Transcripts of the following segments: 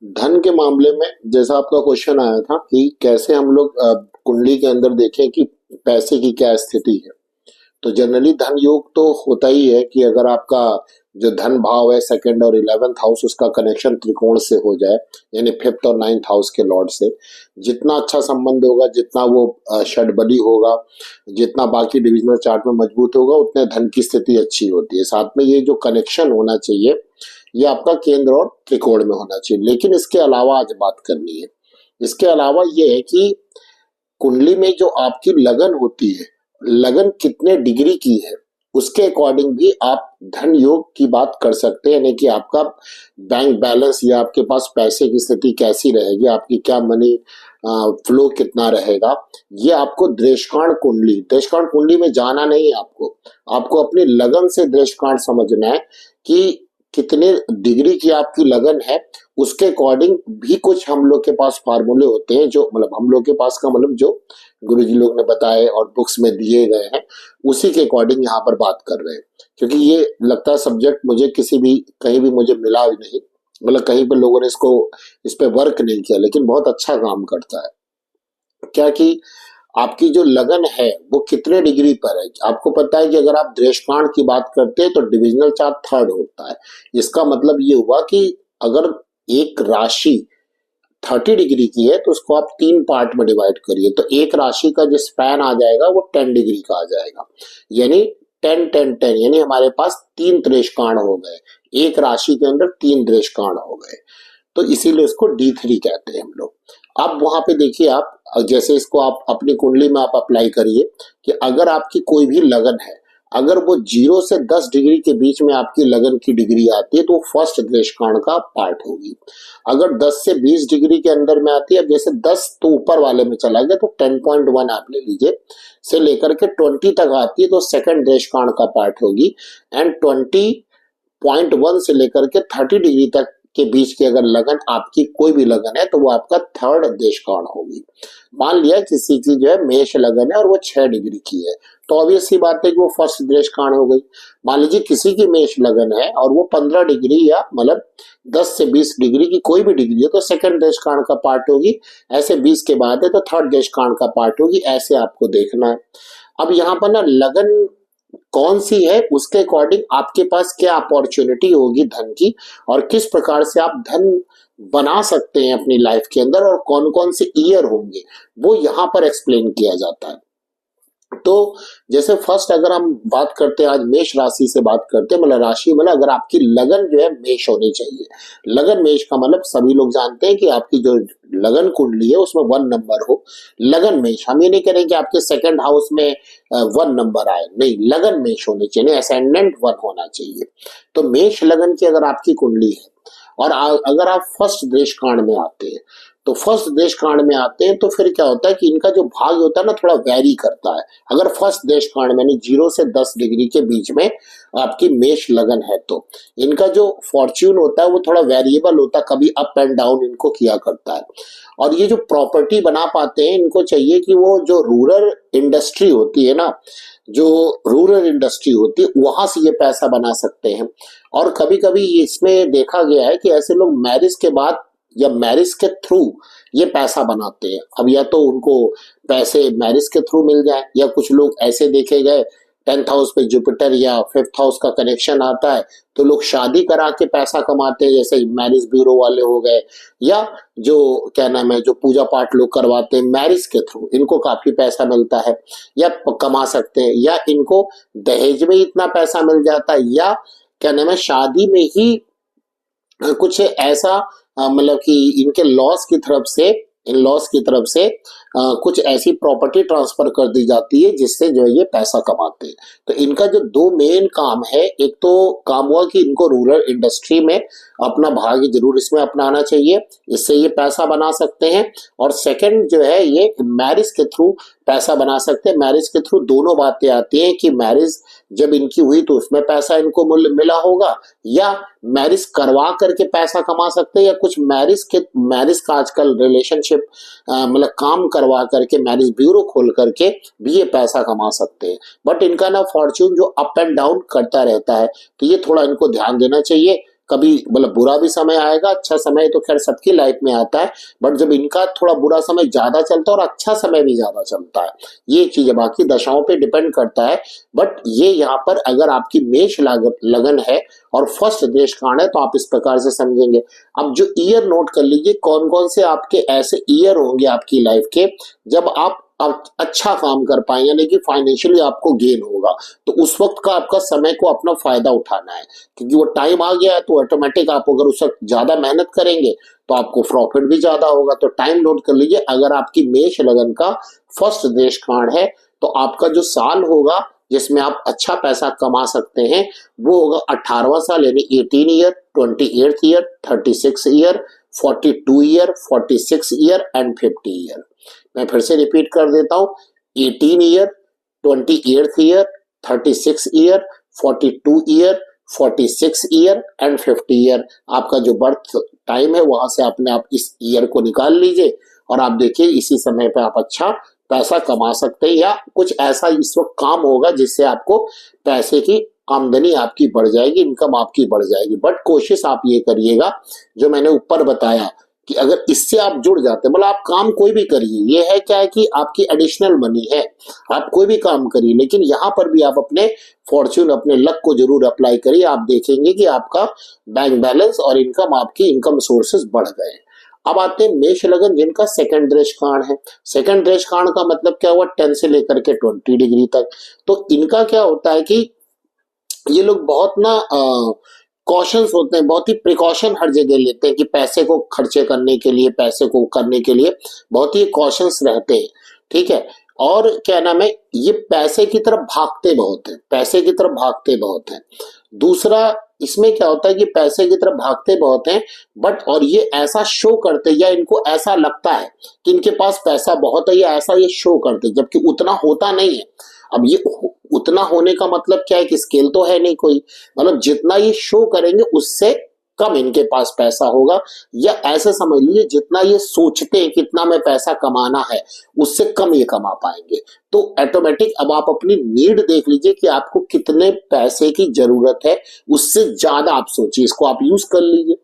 धन के मामले में जैसा आपका क्वेश्चन आया था कि कैसे हम लोग कुंडली के अंदर देखें कि पैसे की क्या स्थिति है। तो जनरली धन योग तो होता ही है कि अगर आपका जो धन भाव है सेकंड और 11th हाउस उसका कनेक्शन त्रिकोण से हो जाए, यानी फिफ्थ और 9th हाउस के लॉर्ड से जितना अच्छा संबंध होगा, जितना वो षडबली होगा, जितना बाकी डिविजनल चार्ट में मजबूत होगा, उतने धन की स्थिति अच्छी होती है। साथ में ये जो कनेक्शन होना चाहिए ये आपका केंद्र और त्रिकोण में होना चाहिए। लेकिन इसके अलावा आज बात करनी है, इसके अलावा ये है कि कुंडली में जो आपकी लगन होती है, लगन कितने डिग्री की है उसके अकॉर्डिंग भी आप धन योग की बात कर सकते हैं। यानी कि आपका बैंक बैलेंस या आपके पास पैसे की स्थिति कैसी रहेगी, आपकी क्या मनी फ्लो कितना रहेगा, ये आपको दृष्टांत कुंडली में जाना नहीं है। आपको अपनी लगन से दृष्टांत समझना है कि कितने डिग्री की आपकी लगन है। उसके अकॉर्डिंग भी कुछ हम लोग के पास फार्मूले होते हैं, जो मतलब हम लोग के पास का मतलब जो गुरुजी लोग ने बताए और बुक्स में दिए गए हैं, उसी के अकॉर्डिंग यहाँ पर बात कर रहे हैं। क्योंकि ये लगता है सब्जेक्ट मुझे किसी भी कहीं भी मुझे मिला भी नहीं, मतलब कहीं पर लोगों ने इस पे वर्क नहीं किया, लेकिन बहुत अच्छा काम करता है। क्या कि आपकी जो लगन है वो कितने डिग्री पर है। आपको पता है कि अगर आप दृष्टांत की बात करते हैं तो डिविजनल चार्ट थर्ड होता है। इसका मतलब ये हुआ कि अगर एक राशि 30 डिग्री की है तो उसको आप 3 पार्ट में डिवाइड करिए, तो एक राशि का जो स्पैन आ जाएगा वो 10 डिग्री का आ जाएगा। यानी 10 10 10, यानी हमारे पास 3 त्रिकोण हो गए, एक राशि के अंदर 3 त्रिकोण हो गए। तो इसीलिए उसको D3 कहते हैं हम लोग। अब वहां पे देखिए, आप जैसे इसको आप अपनी कुंडली में आप अप्लाई करिए कि अगर आपकी कोई भी लगन है, अगर वो 0 से 10 डिग्री के बीच में आपकी लगन की डिग्री आती है तो फर्स्ट दृष्टांत का पार्ट होगी। अगर 10 से 20 डिग्री के अंदर में आती है, जैसे 10 तो ऊपर वाले में चला गया तो 10.1 आप ले लीजिए, से लेकर के 20 तक आती है तो सेकंड दृष्टांत का पार्ट होगी। एंड 20.1 से लेकर के 30 डिग्री तक के बीच की अगर लगन आपकी कोई भी लगन है तो वो आपका थर्ड देशकाण होगी। मान लिया किसी की जो है मेष लगन है और वो 6 डिग्री की है, तो ऑब्वियस सी बात है कि वो फर्स्ट देशकाण हो गई। मान लीजिए किसी की मेष लगन है और वो 15 डिग्री या मतलब 10 से 20 डिग्री की कोई भी डिग्री है तो सेकंड देशकाण का पार्ट होगी। ऐसे 20 के बाद है तो थर्ड देशकाण का पार्ट होगी। ऐसे आपको देखना है। अब यहाँ पर ना लगन कौन सी है उसके अकॉर्डिंग आपके पास क्या अपॉर्चुनिटी होगी धन की, और किस प्रकार से आप धन बना सकते हैं अपनी लाइफ के अंदर, और कौन कौन से ईयर होंगे वो यहाँ पर एक्सप्लेन किया जाता है। तो जैसे फर्स्ट अगर हम बात करते हैं, आज मेष राशि से बात करते हैं, मतलब राशि मतलब अगर आपकी लगन जो है मेष होनी चाहिए। लगन मेष का मतलब सभी लोग जानते हैं कि आपकी जो लगन कुंडली है उसमें 1 नंबर हो। लगन मेष, हम ये नहीं करें कि आपके सेकंड हाउस में 1 नंबर आए, नहीं, लगन मेष होनी चाहिए, असेंडेंट 1 होना चाहिए। तो मेष लगन की अगर आपकी कुंडली है और अगर आप फर्स्ट देशकांड में आते हैं, तो फर्स्ट देशकांड में आते हैं तो फिर क्या होता है कि इनका जो भाग होता है ना थोड़ा वेरी करता है। अगर फर्स्ट देशकांड में 0 से 10 डिग्री के बीच में आपकी मेष लगन है तो इनका जो फॉर्च्यून होता है वो थोड़ा वेरिएबल होता है, कभी अप एंड डाउन इनको किया करता है। और ये जो प्रॉपर्टी बना पाते हैं, इनको चाहिए कि वो जो रूरल इंडस्ट्री होती है ना, जो रूरल इंडस्ट्री होती है वहां से ये पैसा बना सकते हैं। और कभी कभी इसमें देखा गया है कि ऐसे लोग मैरिज के बाद या मैरिज के थ्रू ये पैसा बनाते हैं। अब या तो उनको पैसे मैरिज के थ्रू मिल जाए, या कुछ लोग ऐसे देखे गए 10th हाउस पे जुपिटर या 5th हाउस का कनेक्शन आता है तो लोग शादी करा के पैसा कमाते हैं, जैसे मैरिज ब्यूरो वाले हो गए, या जो क्या नाम है जो पूजा पाठ लोग करवाते हैं मैरिज के थ्रू, इनको काफी पैसा मिलता है या कमा सकते हैं। या इनको दहेज में इतना पैसा मिल जाता है, या क्या नाम है शादी में ही कुछ ऐसा मतलब कि इनके लॉस की तरफ से, इन लॉस की तरफ से कुछ ऐसी प्रॉपर्टी ट्रांसफर कर दी जाती है जिससे जो ये पैसा कमाते हैं। तो इनका जो 2 मेन काम है, एक तो काम हुआ कि इनको रूरल इंडस्ट्री में अपना भाग जरूर इसमें अपनाना चाहिए, इससे ये पैसा बना सकते हैं। और सेकंड जो है ये मैरिज के थ्रू पैसा बना सकते हैं। मैरिज के थ्रू दोनों बातें आती हैं कि मैरिज जब इनकी हुई तो उसमें पैसा इनको मिला होगा, या मैरिज करवा करके पैसा कमा सकते हैं, या कुछ मैरिज का आजकल रिलेशनशिप मतलब काम करवा करके मैरिज ब्यूरो खोल करके भी ये पैसा कमा सकते हैं। बट इनका ना फॉर्च्यून जो अप एंड डाउन करता रहता है, तो ये थोड़ा इनको ध्यान देना चाहिए। कभी मतलब बुरा भी समय आएगा, अच्छा समय तो खैर सबकी लाइफ में आता है, बट जब इनका थोड़ा बुरा समय ज्यादा चलता है और अच्छा समय भी ज्यादा चलता है, ये चीज है। बाकी दशाओं पे डिपेंड करता है, बट ये यहाँ पर अगर आपकी मेष लगन है और फर्स्ट देश कांड है तो आप इस प्रकार से समझेंगे। अब जो ईयर नोट कर लीजिए, कौन कौन से आपके ऐसे ईयर होंगे आपकी लाइफ के जब आप अच्छा काम कर पाए, यानी कि फाइनेंशियली आपको गेन होगा। तो उस वक्त का आपका समय को अपना फायदा उठाना है, क्योंकि वो टाइम आ गया है तो ऑटोमेटिक आप अगर उस वक्त ज्यादा मेहनत करेंगे तो आपको प्रॉफिट भी ज्यादा होगा। तो टाइम नोट कर लीजिए, अगर आपकी मेष लगन का फर्स्ट देश कांड है तो आपका जो साल होगा जिसमें आप अच्छा पैसा कमा सकते हैं वो होगा 18वां साल, यानी 18 year, 28th year, 36 year, 42 year, 46 year and 50 year. मैं फिर से रिपीट कर देता हूं, 18 year, 28th year, 36 year, 42 year, 46 year and 50 year. आपका जो बर्थ टाइम है वहां से आपने आप इस ईयर को निकाल लीजिए और आप देखिए इसी समय पे आप अच्छा पैसा कमा सकते हैं, या कुछ ऐसा इस वक्त काम होगा जिससे आपको पैसे की आमदनी आपकी बढ़ जाएगी, इनकम आपकी बढ़ जाएगी। बट कोशिश आप ये करिएगा जो मैंने ऊपर बताया कि अगर इससे आप जुड़ जाते हैं, मतलब आप काम कोई भी करिए, ये है क्या है कि आपकी एडिशनल मनी है, आप कोई भी काम करिए, लेकिन यहाँ पर भी आप अपने फॉर्च्यून, अपने लक को जरूर अप्लाई करिए। आप देखेंगे कि आपका बैंक बैलेंस और इनकम, आपकी इनकम सोर्सेस बढ़ गए। अब आते हैं मेष लगन जिनका सेकंड दृष्टि कांड है। सेकंड दृष्टि कांड का मतलब क्या हुआ, 10 से लेकर के 20 डिग्री तक। तो इनका क्या होता है कि ये लोग बहुत ना कॉशंस होते हैं, बहुत ही प्रिकॉशन हर जगह लेते हैं कि पैसे को खर्चे करने के लिए, पैसे को करने के लिए बहुत ही कॉशंस रहते हैं, ठीक है। और क्या नाम है, ये पैसे की तरफ भागते बहुत हैं, पैसे की तरफ भागते बहुत हैं। दूसरा इसमें क्या होता है कि पैसे की तरफ भागते बहुत हैं, बट और ये ऐसा शो करते, या इनको ऐसा लगता है कि इनके पास पैसा बहुत है, या ऐसा ये शो करते, जबकि उतना होता नहीं है। अब ये उतना होने का मतलब क्या है कि स्केल तो है नहीं कोई, मतलब जितना ये शो करेंगे उससे कम इनके पास पैसा होगा, या ऐसे समझ लीजिए जितना ये सोचते हैं कितना में पैसा कमाना है उससे कम ये कमा पाएंगे। तो ऑटोमेटिक अब आप अपनी नीड देख लीजिए कि आपको कितने पैसे की जरूरत है, उससे ज्यादा आप सोचिए, इसको आप यूज कर लीजिए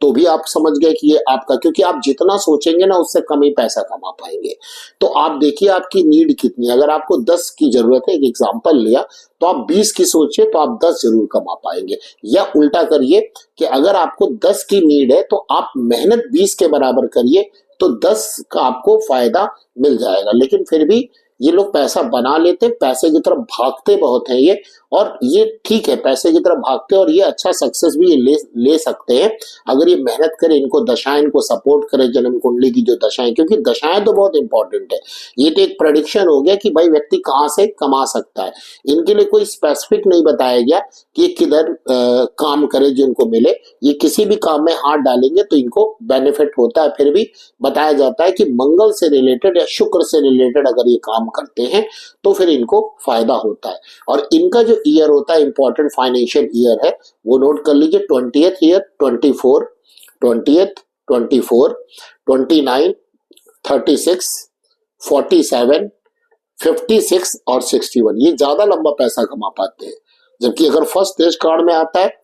तो भी आप समझ गए कि ये आपका, क्योंकि आप जितना सोचेंगे ना उससे कम ही पैसा कमा पाएंगे। तो आप देखिए आपकी नीड कितनी है, अगर आपको 10 की जरूरत है, एक एग्जांपल लिया, तो आप 20 की सोचिए तो आप 10 जरूर कमा पाएंगे। या उल्टा करिए कि अगर आपको 10 की नीड है तो आप मेहनत 20 के बराबर करिए तो 10 का आपको फायदा मिल जाएगा। लेकिन फिर भी ये लोग पैसा बना लेते, पैसे की तरफ भागते बहुत हैं ये, और ये ठीक है पैसे की तरफ भागते और ये अच्छा सक्सेस भी ये ले सकते हैं अगर ये मेहनत करें, इनको दशाएं इनको सपोर्ट करें, जन्म कुंडली की जो दशाएं, क्योंकि दशाएं तो बहुत इंपॉर्टेंट है। ये तो एक प्रेडिक्शन हो गया कि भाई व्यक्ति कहाँ से कमा सकता है, इनके लिए कोई स्पेसिफिक नहीं बताया गया कि ये किधर काम करे जो इनको मिले, ये किसी भी काम में हाथ डालेंगे तो इनको बेनिफिट होता है। फिर भी बताया जाता है कि मंगल से रिलेटेड या शुक्र से रिलेटेड अगर ये काम करते हैं तो फिर इनको फायदा होता है। और इनका जो ईयर होता है इंपॉर्टेंट फाइनेंशियल ईयर है वो नोट कर लीजिए, 20th ईयर, 24, 20th, 24, 29, 36, 47, 56 और 61। ये ज्यादा लंबा पैसा कमा पाते हैं, जबकि अगर फर्स्ट देश कार्ड में आता है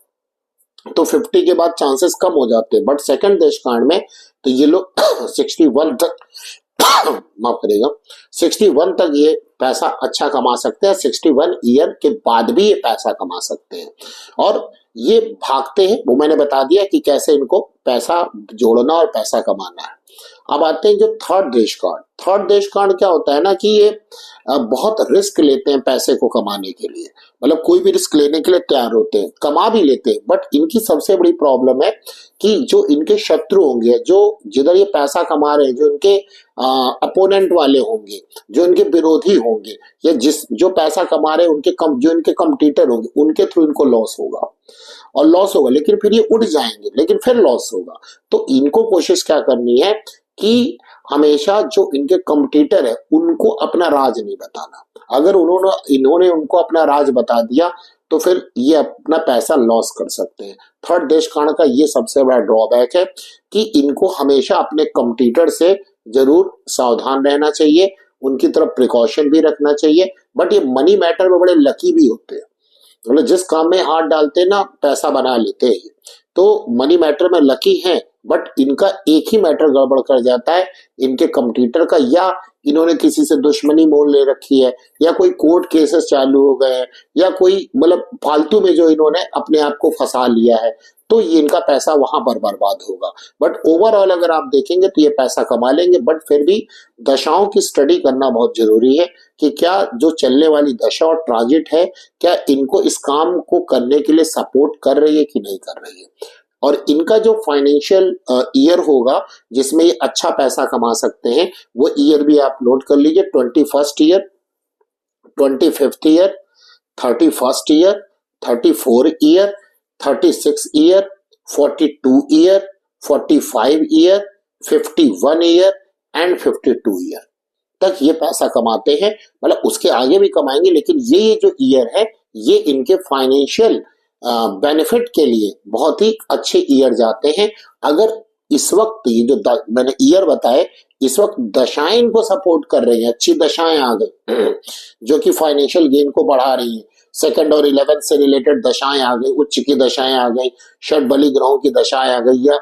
तो 50 के बाद चांसेस कम हो जाते हैं, बट सेकंड देश कार्ड में तो ये लोग 61 तक माफ करेगा 61 तक ये पैसा अच्छा कमा सकते हैं, 61 ईयर के बाद भी ये पैसा कमा सकते हैं। और ये भागते हैं, वो मैंने बता दिया कि कैसे इनको पैसा जोड़ना और पैसा कमाना है। अब आते हैं जो थर्ड देश कार्ड। थर्ड देश कार्ड क्या होता है ना कि ये बहुत रिस्क लेते हैं पैसे को कमाने के लिए, मतलब कोई भी रिस्क लेने के लिए तैयार होते हैं, कमा भी लेते हैं, बट इनकी सबसे बड़ी प्रॉब्लम है कि जो इनके शत्रु होंगे, जो जिधर ये पैसा कमा रहे हैं, जो इनके अपोनेंट वाले होंगे, जो इनके विरोधी होंगे, या जो पैसा कमा रहे हैं उनके जो इनके कॉम्पिटिटर होंगे, उनके थ्रू इनको लॉस होगा और लॉस होगा, लेकिन फिर ये उठ जाएंगे, लेकिन फिर लॉस होगा। तो इनको कोशिश क्या करनी है कि हमेशा जो इनके कॉम्पिटिटर है उनको अपना राज नहीं बताना। अगर इन्होंने उनको अपना राज बता दिया तो फिर ये अपना पैसा लॉस कर सकते हैं। थर्ड देश कांड का ये सबसे बड़ा ड्रॉबैक है कि इनको हमेशा अपने कॉम्पिटिटर से जरूर सावधान रहना चाहिए, उनकी तरफ प्रिकॉशन भी रखना चाहिए। बट ये मनी मैटर में बड़े लकी भी होते हैं, मतलब जिस काम में हाथ डालते हैं ना पैसा बना लेते हैं। तो मनी मैटर में लकी हैं, बट इनका एक ही मैटर गड़बड़ कर जाता है, इनके कंप्यूटर का, या इन्होंने किसी से दुश्मनी मोल ले रखी है, या कोई कोर्ट केसेस चालू हो गए हैं, या कोई मतलब फालतू में जो इन्होंने अपने आप को फंसा लिया है, तो ये इनका पैसा वहां पर बर्बाद होगा। बट ओवरऑल अगर आप देखेंगे तो ये पैसा कमा लेंगे, बट फिर भी दशाओं की स्टडी करना बहुत जरूरी है कि क्या जो चलने वाली दशा और ट्रांजिट है, क्या इनको इस काम को करने के लिए सपोर्ट कर रही है कि नहीं कर रही है। और इनका जो फाइनेंशियल ईयर होगा जिसमें ये अच्छा पैसा कमा सकते हैं, वो ईयर भी आप नोट कर लीजिए। 21st year, 25th year, 31st year, 34 year, 36 year, 42 year, 45 year, 51 year and 52 year तक ये पैसा कमाते हैं। मतलब उसके आगे भी कमाएंगे, लेकिन ये जो ईयर है ये इनके फाइनेंशियल बेनिफिट के लिए बहुत ही अच्छे ईयर जाते हैं। अगर इस वक्त ये जो मैंने ईयर बताए, इस वक्त दशाएं इनको सपोर्ट कर रही हैं, अच्छी दशाएं आ गई जो कि फाइनेंशियल गेन को बढ़ा रही हैं। सेकंड और 11th से रिलेटेड दशाएं आ गई, उच्च की दशाएं आ गई, षट बली ग्रहों की दशाएं आ गई, या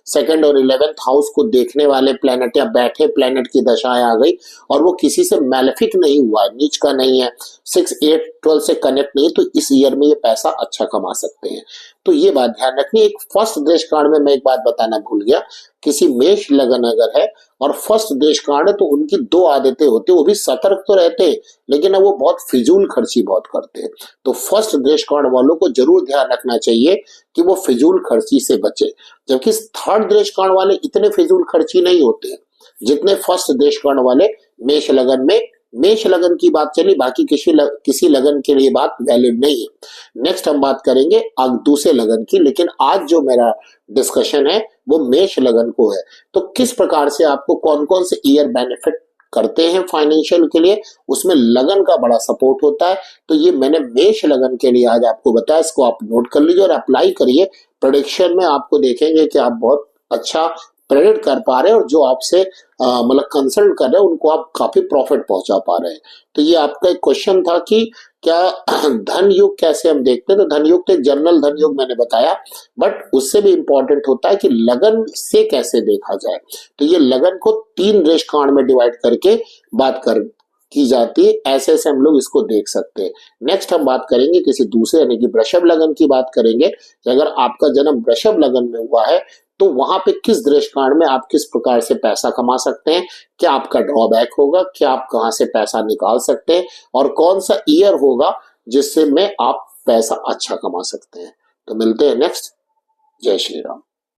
सेकंड और 11th हाउस को देखने वाले प्लेनेट या बैठे प्लेनेट की दशाएं आ गई, और वो किसी से मैलेफिक नहीं हुआ है, नीच का नहीं है, 6, 8, 12 से कनेक्ट नहीं, तो इस ईयर में ये पैसा अच्छा कमा सकते हैं। तो ये बात ध्यान रखनी। एक फर्स्ट देश कांड में मैं एक बात बताना भूल गया, किसी मेष लगन अगर है और फर्स्ट देश कांड है तो उनकी दो आदतें होती है, वो भी सतर्क तो रहते हैं लेकिन वो बहुत फिजूल खर्ची बहुत करते हैं। तो फर्स्ट देश कांड वालों को जरूर ध्यान रखना चाहिए कि वो फिजूल खर्ची से बचे, जबकि थर्ड देश कांड वाले इतने फिजूल खर्ची नहीं होते हैं जितने फर्स्ट देश कांड वाले मेष लगन में। मेष लगन की बात चली, बाकी किसी लगन के लिए बात वैलिड नहीं है। नेक्स्ट हम बात करेंगे दूसरे लगन की, लेकिन आज जो मेरा डिस्कशन है वो मेष लगन को है। तो किस प्रकार से आपको कौन कौन से ईयर बेनिफिट करते हैं फाइनेंशियल के लिए, उसमें लगन का बड़ा सपोर्ट होता है। तो ये मैंने मेष लगन के लिए आज आपको बताया, इसको आप नोट कर लीजिए और अप्लाई करिए। प्रेडिक्शन में आपको देखेंगे कि आप बहुत अच्छा प्रेडिक्ट कर पा रहे हैं, और जो आपसे मतलब कंसल्ट कर रहे हैं उनको आप काफी प्रॉफिट पहुंचा पा रहे हैं। तो ये आपका एक क्वेश्चन था कि क्या धन युग कैसे हम देखते हैं। तो धन युग तो एक जनरल धन युग मैंने बताया, बट उससे भी इंपॉर्टेंट होता है कि लगन से कैसे देखा जाए। तो ये लगन को 3 देश कांड में डिवाइड करके बात की जाती है, ऐसे ऐसे हम लोग इसको देख सकते हैं। नेक्स्ट हम बात करेंगे किसी दूसरे यानी कि वृषभ लगन की बात करेंगे कि अगर आपका जन्म वृषभ लगन में हुआ है तो वहां पे किस दृश्य कांड में आप किस प्रकार से पैसा कमा सकते हैं, क्या आपका ड्रॉबैक होगा, क्या आप कहां से पैसा निकाल सकते हैं, और कौन सा ईयर होगा जिससे में आप पैसा अच्छा कमा सकते हैं। तो मिलते हैं नेक्स्ट। जय श्री राम।